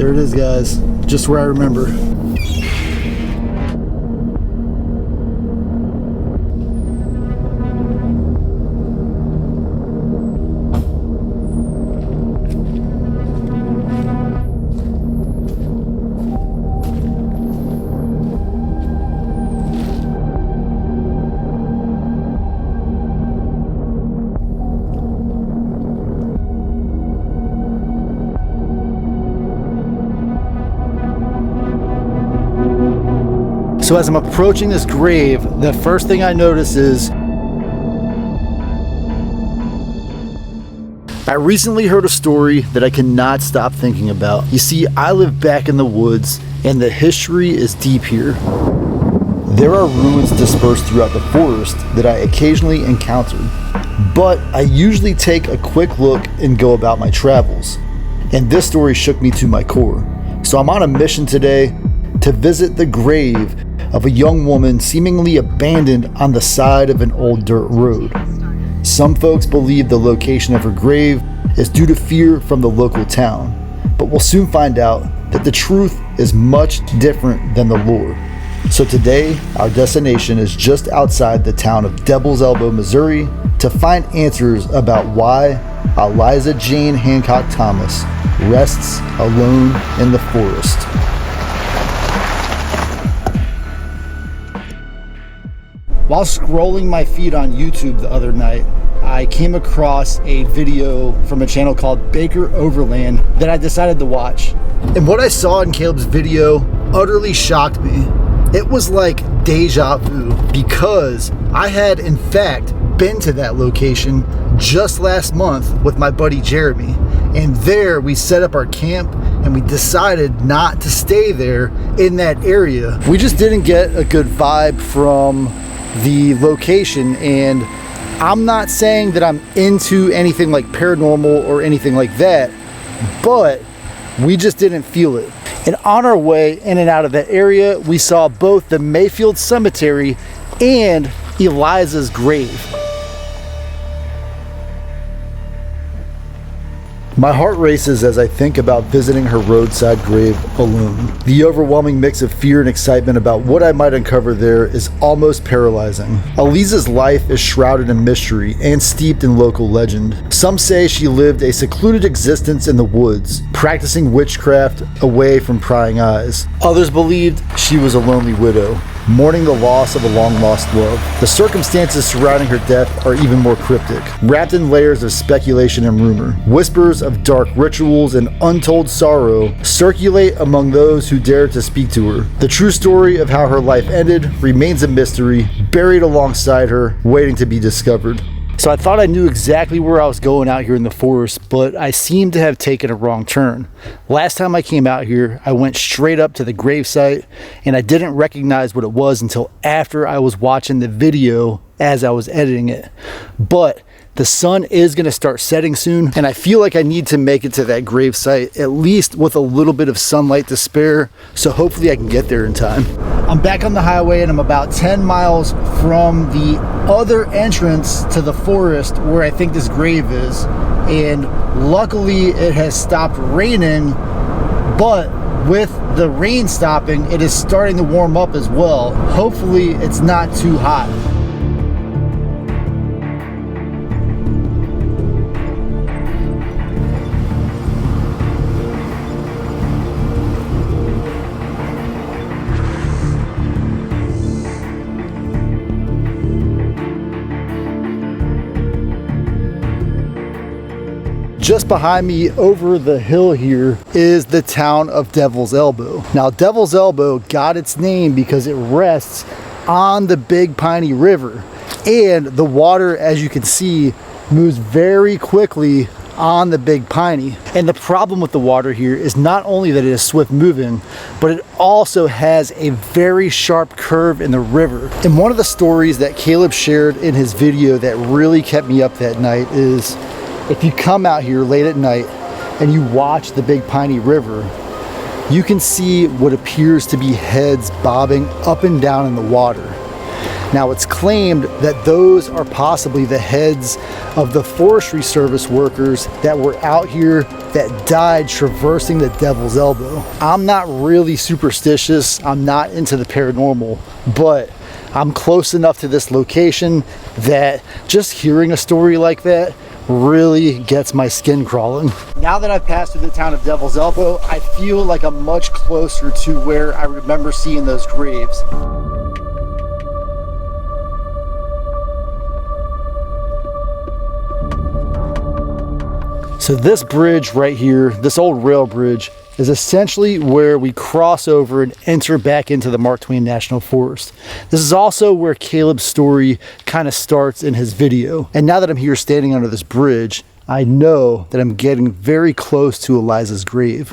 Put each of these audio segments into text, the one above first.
There it is, guys. Just where I remember. So as I'm approaching this grave, the first thing I notice is I recently heard a story that I cannot stop thinking about. You see, I live back in the woods and the history is deep here. There are ruins dispersed throughout the forest that I occasionally encounter, but I usually take a quick look and go about my travels. And this story shook me to my core. So I'm on a mission today to visit the grave of a young woman seemingly abandoned on the side of an old dirt road. Some folks believe the location of her grave is due to fear from the local town, but we'll soon find out that the truth is much different than the lore. So today, our destination is just outside the town of Devil's Elbow, Missouri, to find answers about why Eliza Jane Hancock Thomas rests alone in the forest. While scrolling my feed on YouTube the other night, I came across a video from a channel called Baker Overland that I decided to watch. And what I saw in Caleb's video utterly shocked me. It was like deja vu, because I had in fact been to that location just last month with my buddy Jeremy. And there we set up our camp and we decided not to stay there in that area. We just didn't get a good vibe from the location, and I'm not saying that I'm into anything like paranormal or anything like that, but we just didn't feel it. And on our way in and out of that area, we saw both the Mayfield Cemetery and Eliza's grave. My heart races as I think about visiting her roadside grave alone. The overwhelming mix of fear and excitement about what I might uncover there is almost paralyzing. Eliza's life is shrouded in mystery and steeped in local legend. Some say she lived a secluded existence in the woods, practicing witchcraft away from prying eyes. Others believed she was a lonely widow, mourning the loss of a long-lost love. The circumstances surrounding her death are even more cryptic, wrapped in layers of speculation and rumor. Whispers of dark rituals and untold sorrow circulate among those who dare to speak to her. The true story of how her life ended remains a mystery, buried alongside her, waiting to be discovered. So I thought I knew exactly where I was going out here in the forest, but I seemed to have taken a wrong turn. Last time I came out here, I went straight up to the gravesite, and I didn't recognize what it was until after I was watching the video as I was editing it. But the sun is going to start setting soon, and I feel like I need to make it to that gravesite, at least with a little bit of sunlight to spare, so hopefully I can get there in time. I'm back on the highway, and I'm about 10 miles from the other entrance to the forest where I think this grave is, and luckily it has stopped raining, but with the rain stopping, it is starting to warm up as well. Hopefully it's not too hot. Just behind me over the hill here is the town of Devil's Elbow. Now, Devil's Elbow got its name because it rests on the Big Piney River, and the water, as you can see, moves very quickly on the Big Piney. And the problem with the water here is not only that it is swift moving, but it also has a very sharp curve in the river. And one of the stories that Caleb shared in his video that really kept me up that night is, if you come out here late at night and you watch the Big Piney River, you can see what appears to be heads bobbing up and down in the water. Now, it's claimed that those are possibly the heads of the Forestry Service workers that were out here that died traversing the Devil's Elbow. I'm not really superstitious, I'm not into the paranormal, but I'm close enough to this location that just hearing a story like that really gets my skin crawling. Now that I've passed through the town of Devil's Elbow, I feel like I'm much closer to where I remember seeing those graves. So this bridge right here, this old rail bridge, is essentially where we cross over and enter back into the Mark Twain National Forest. This is also where Caleb's story kind of starts in his video. And now that I'm here standing under this bridge, I know that I'm getting very close to Eliza's grave.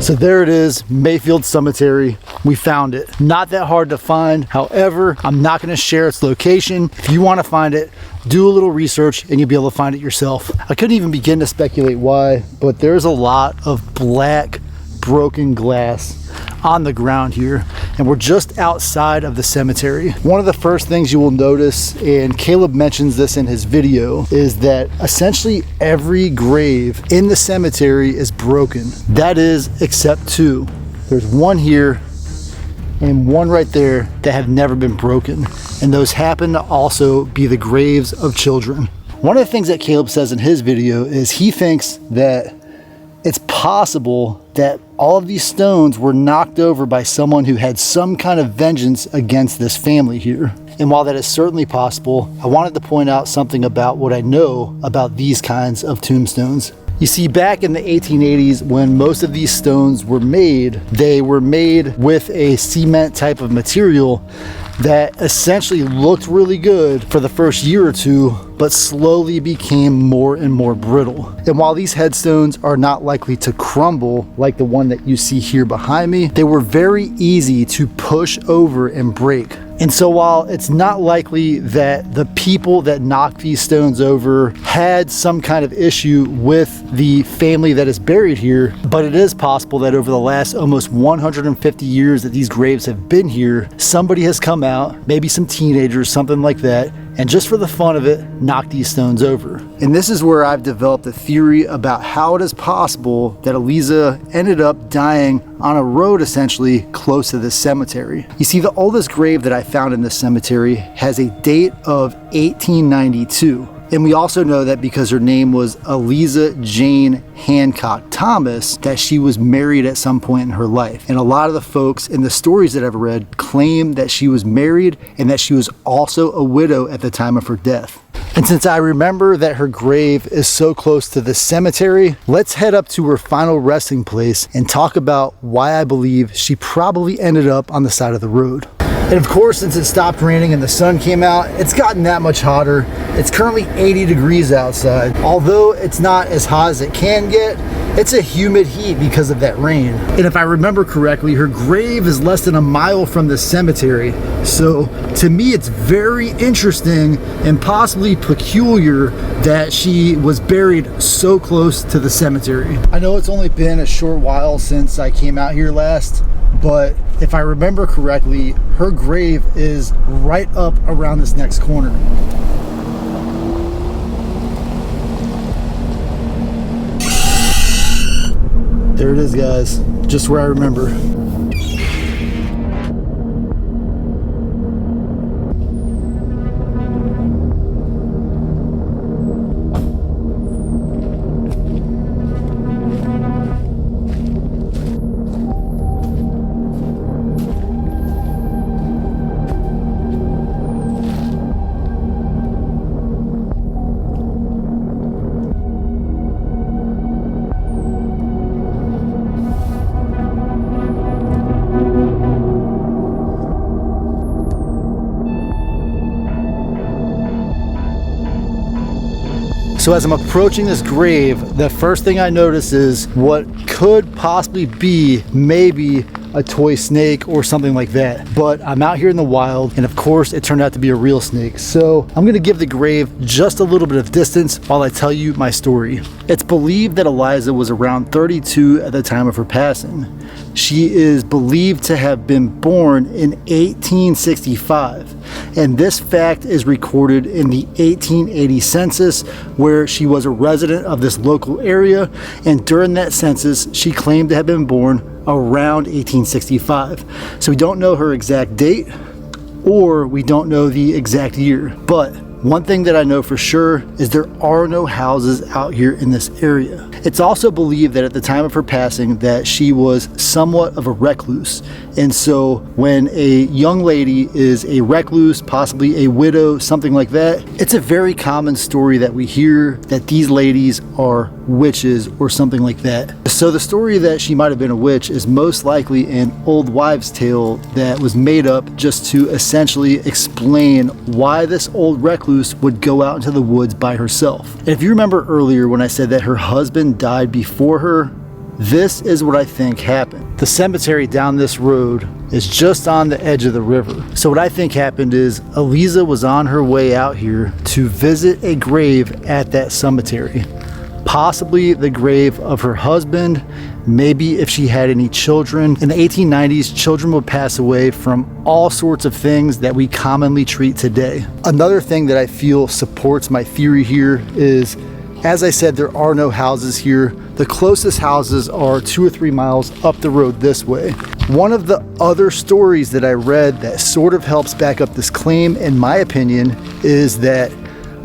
So there it is, Mayfield Cemetery. We found it. Not that hard to find. However, I'm not going to share its location. If you want to find it, do a little research and you'll be able to find it yourself. I couldn't even begin to speculate why, but there's a lot of black broken glass on the ground here, and we're just outside of the cemetery. One of the first things you will notice, and Caleb mentions this in his video, is that essentially every grave in the cemetery is broken. That is, except two. There's one here and one right there that have never been broken, and those happen to also be the graves of children. One of the things that Caleb says in his video is he thinks that it's possible that all of these stones were knocked over by someone who had some kind of vengeance against this family here. And while that is certainly possible, I wanted to point out something about what I know about these kinds of tombstones. You see, back in the 1880s, when most of these stones were made, they were made with a cement type of material that essentially looked really good for the first year or two, but slowly became more and more brittle. And while these headstones are not likely to crumble like the one that you see here behind me, they were very easy to push over and break. And so while it's not likely that the people that knocked these stones over had some kind of issue with the family that is buried here, but it is possible that over the last almost 150 years that these graves have been here, somebody has come out, maybe some teenagers, something like that, and just for the fun of it, knock these stones over. And this is where I've developed a theory about how it is possible that Eliza ended up dying on a road essentially close to this cemetery. You see, the oldest grave that I found in this cemetery has a date of 1892. And we also know that because her name was Eliza Jane Hancock Thomas, that she was married at some point in her life. And a lot of the folks in the stories that I've read claim that she was married and that she was also a widow at the time of her death. And since I remember that her grave is so close to the cemetery, let's head up to her final resting place and talk about why I believe she probably ended up on the side of the road. And of course, since it stopped raining and the sun came out, it's gotten that much hotter. It's currently 80 degrees outside. Although it's not as hot as it can get, it's a humid heat because of that rain. And if I remember correctly, her grave is less than a mile from the cemetery. So to me, it's very interesting and possibly peculiar that she was buried so close to the cemetery. I know it's only been a short while since I came out here last, but if I remember correctly, her grave is right up around this next corner. There it is, guys, just where I remember. So as I'm approaching this grave, the first thing I notice is what could possibly be maybe a toy snake or something like that. But I'm out here in the wild, and of course it turned out to be a real snake. So I'm gonna give the grave just a little bit of distance while I tell you my story. It's believed that Eliza was around 32 at the time of her passing. She is believed to have been born in 1865, and this fact is recorded in the 1880 census, where she was a resident of this local area, and during that census she claimed to have been born around 1865. So we don't know her exact date, or we don't know the exact year, but one thing that I know for sure is there are no houses out here in this area. It's also believed that at the time of her passing that she was somewhat of a recluse. And so when a young lady is a recluse, possibly a widow, something like that, it's a very common story that we hear that these ladies are witches or something like that. So the story that she might have been a witch is most likely an old wives' tale that was made up just to essentially explain why this old recluse would go out into the woods by herself. And if you remember earlier when I said that her husband died before her, this is what I think happened. The cemetery down this road is just on the edge of the river. So what I think happened is Eliza was on her way out here to visit a grave at that cemetery. Possibly the grave of her husband, maybe if she had any children. In the 1890s, children would pass away from all sorts of things that we commonly treat today. Another thing that I feel supports my theory here is, as I said, there are no houses here. The closest houses are 2 or 3 miles up the road this way. One of the other stories that I read that sort of helps back up this claim, in my opinion, is that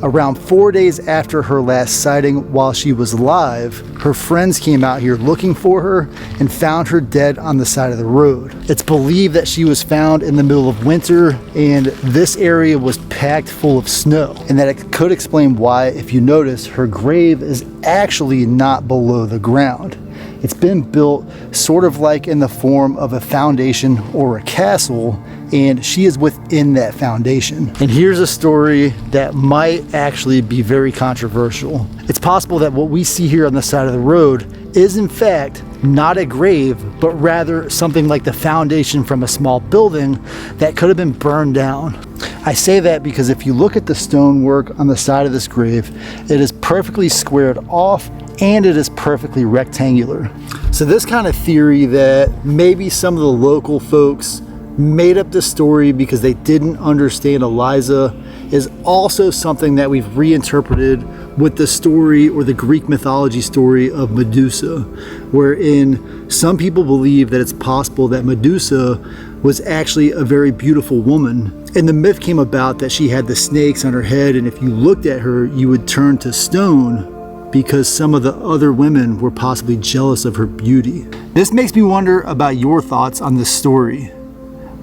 around 4 days after her last sighting while she was alive, her friends came out here looking for her and found her dead on the side of the road. It's believed that she was found in the middle of winter, and this area was packed full of snow, and that it could explain why, if you notice, her grave is actually not below the ground. It's been built sort of like in the form of a foundation or a castle, and she is within that foundation. And here's a story that might actually be very controversial. It's possible that what we see here on the side of the road is in fact not a grave, but rather something like the foundation from a small building that could have been burned down. I say that because if you look at the stonework on the side of this grave, it is perfectly squared off and it is perfectly rectangular. So this kind of theory that maybe some of the local folks made up this story because they didn't understand Eliza is also something that we've reinterpreted with the story, or the Greek mythology story, of Medusa, wherein some people believe that it's possible that Medusa was actually a very beautiful woman. And the myth came about that she had the snakes on her head, and if you looked at her, you would turn to stone because some of the other women were possibly jealous of her beauty. This makes me wonder about your thoughts on this story.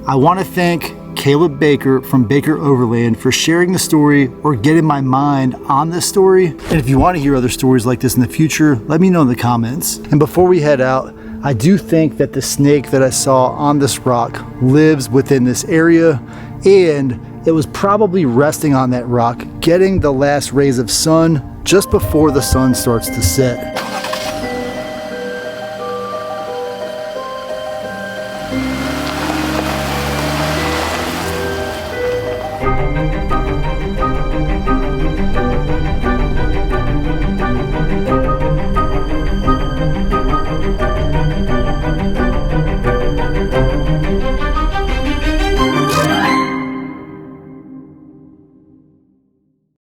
I want to thank Caleb Baker from Baker Overland for sharing the story or getting my mind on this story. And if you want to hear other stories like this in the future, let me know in the comments. And before we head out, I do think that the snake that I saw on this rock lives within this area, and it was probably resting on that rock, getting the last rays of sun just before the sun starts to set.